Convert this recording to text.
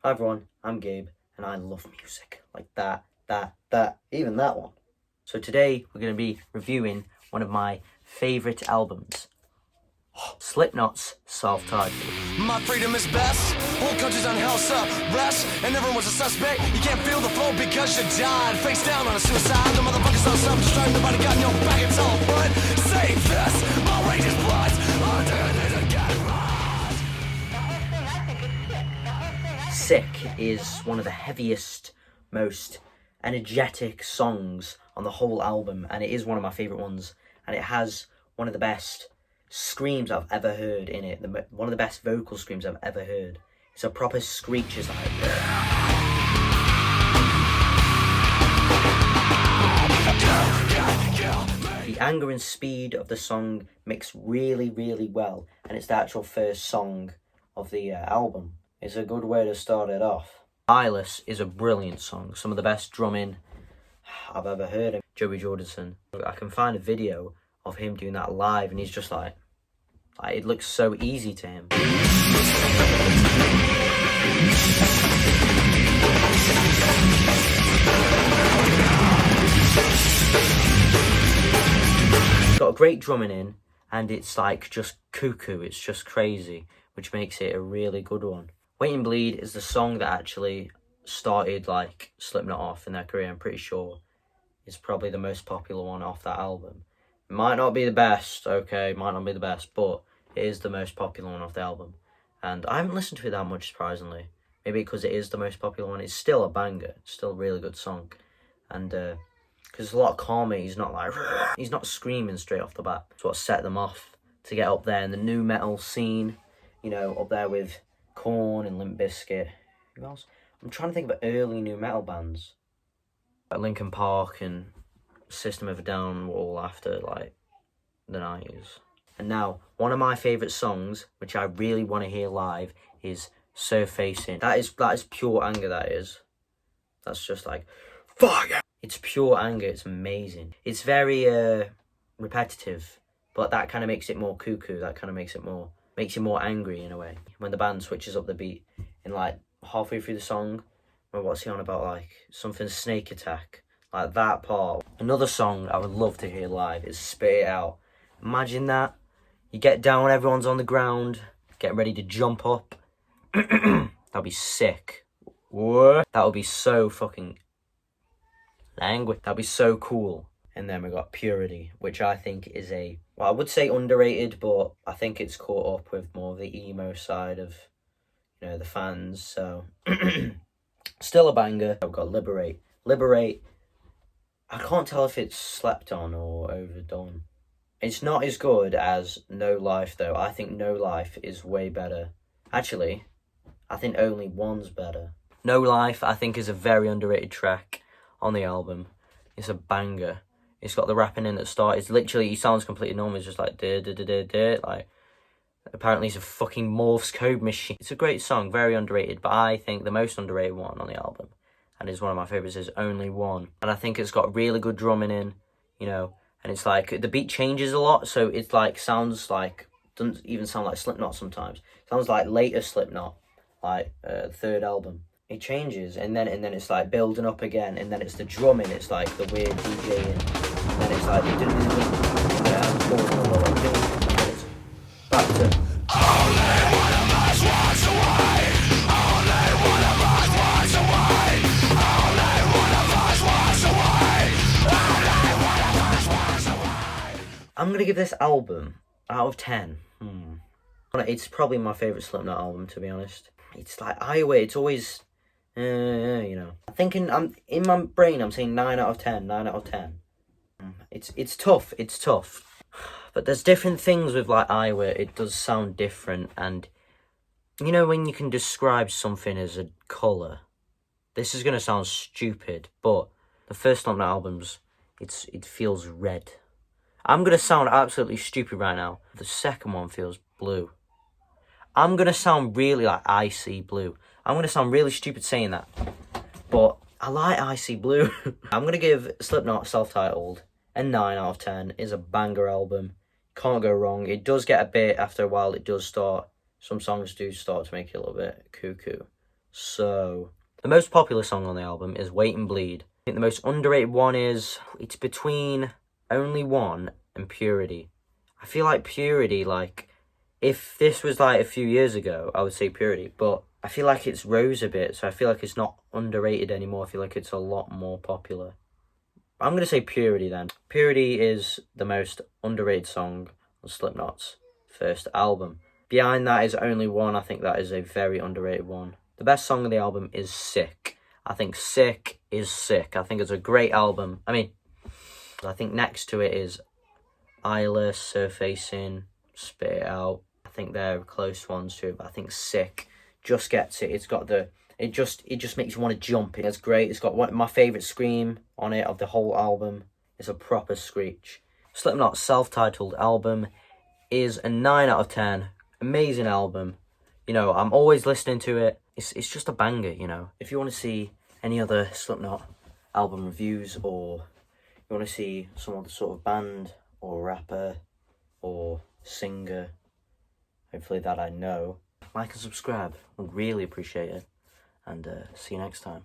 Hi everyone, I'm Gabe, and I love music. Like that, even that one. So today we're going to be reviewing one of my favourite albums, Slipknot's Self-Titled. My freedom is best. Whole country's on house arrest, and everyone's a suspect. You can't feel the flow because you died. Face down on a suicide. The motherfuckers so self-destruct. Nobody got no back. It's all front. Save this. My rage is blood. Sick is one of the heaviest, most energetic songs on the whole album, and it is one of my favourite ones, and it has one of the best screams I've ever heard in it, one of the best vocal screams I've ever heard. It's a proper screech, it's like... The anger and speed of the song mix really, really well, and it's the actual first song of the album. It's a good way to start it off. Eyeless is a brilliant song, some of the best drumming I've ever heard. Joey Jordison, I can find a video of him doing that live, and he's just like it looks so easy to him. It's got a great drumming in, and it's like just cuckoo, it's just crazy, which makes it a really good one. Wait and Bleed is the song that actually started like Slipknot off in their career. I'm pretty sure it's probably the most popular one off that album. It might not be the best, okay, might not be the best, but it is the most popular one off the album. And I haven't listened to it that much, surprisingly. Maybe because it is the most popular one. It's still a banger. It's still a really good song. And because it's a lot calmer, he's not like, he's not screaming straight off the bat. It's what set them off to get up there in the new metal scene, you know, up there with Korn and Limp Bizkit. Who else? I'm trying to think of early new metal bands. Like Linkin Park and System of a Down were all after like the 90s. And now, one of my favourite songs, which I really want to hear live, is Surfacing. That is pure anger, that is. That's just like, fuck yeah! It's pure anger, it's amazing. It's very repetitive, but that kind of makes it more cuckoo, that kind of makes you more angry in a way. When the band switches up the beat in like halfway through the song, or what's he on about, like something Snake Attack, like that part. Another song I would love to hear live is Spit It Out. Imagine that. You get down, everyone's on the ground, get ready to jump up. That'd be sick. What? That would be so fucking languid. That'd be so cool. And then we got Purity, which I think is I would say underrated, but I think it's caught up with more of the emo side of, you know, the fans. So, still a banger. I've got Liberate. Liberate, I can't tell if it's slept on or overdone. It's not as good as No Life, though. I think No Life is way better. Actually, I think Only One's better. No Life, I think, is a very underrated track on the album. It's a banger. It's got the rapping in at the start. It's literally, he sounds completely normal. It's just like, like, apparently he's a fucking Morse code machine. It's a great song, very underrated, but I think the most underrated one on the album, and is one of my favourites, is Only One. And I think it's got really good drumming in, you know, and it's like, the beat changes a lot, so it's like, sounds like, doesn't even sound like Slipknot sometimes. Sounds like later Slipknot, like third album. It changes, and then it's like building up again, and then it's the drumming, it's like the weird DJing, and then it's like, and then it's back to... Only one of us walks away. Only one of us walks away. Only one of us walks away. Only one of us walks away. I'm gonna give this album out of 10. It's probably my favourite Slipknot album, to be honest. It's like Iowa, it's always, you know. I'm in my brain, I'm saying 9 out of 10, 9 out of 10. It's tough, But there's different things with like Iowa, it does sound different, and you know when you can describe something as a colour? This is gonna sound stupid, but the first Slipknot albums, it feels red. I'm gonna sound absolutely stupid right now. The second one feels blue. I'm gonna sound really like icy blue. I'm gonna sound really stupid saying that, but I like icy blue. I'm gonna give Slipknot Self-Titled a 9 out of 10. It's a banger album. Can't go wrong. It does get a bit, after a while, it does start, some songs do start to make it a little bit cuckoo. So, the most popular song on the album is Wait and Bleed. I think the most underrated one is, it's between Only One and Purity. I feel like Purity, like, if this was like a few years ago, I would say Purity, but I feel like it's rose a bit, so I feel like it's not underrated anymore. I feel like it's a lot more popular. I'm going to say Purity then. Purity is the most underrated song on Slipknot's first album. Behind that is Only One. I think that is a very underrated one. The best song on the album is Sick. I think Sick is sick. I think it's a great album. I mean, I think next to it is Isla, Surfacing, Spit It Out. I think they're close ones to it, but I think Sick just gets it. It's got the, it just makes you want to jump. It's great. It's got one my favourite scream on it of the whole album. It's a proper screech. Slipknot's self-titled album is a 9 out of 10. Amazing album. You know, I'm always listening to it. It's just a banger, you know. If you want to see any other Slipknot album reviews, or you want to see some other sort of band or rapper or singer, hopefully that I know, like and subscribe. I'd really appreciate it. And see you next time.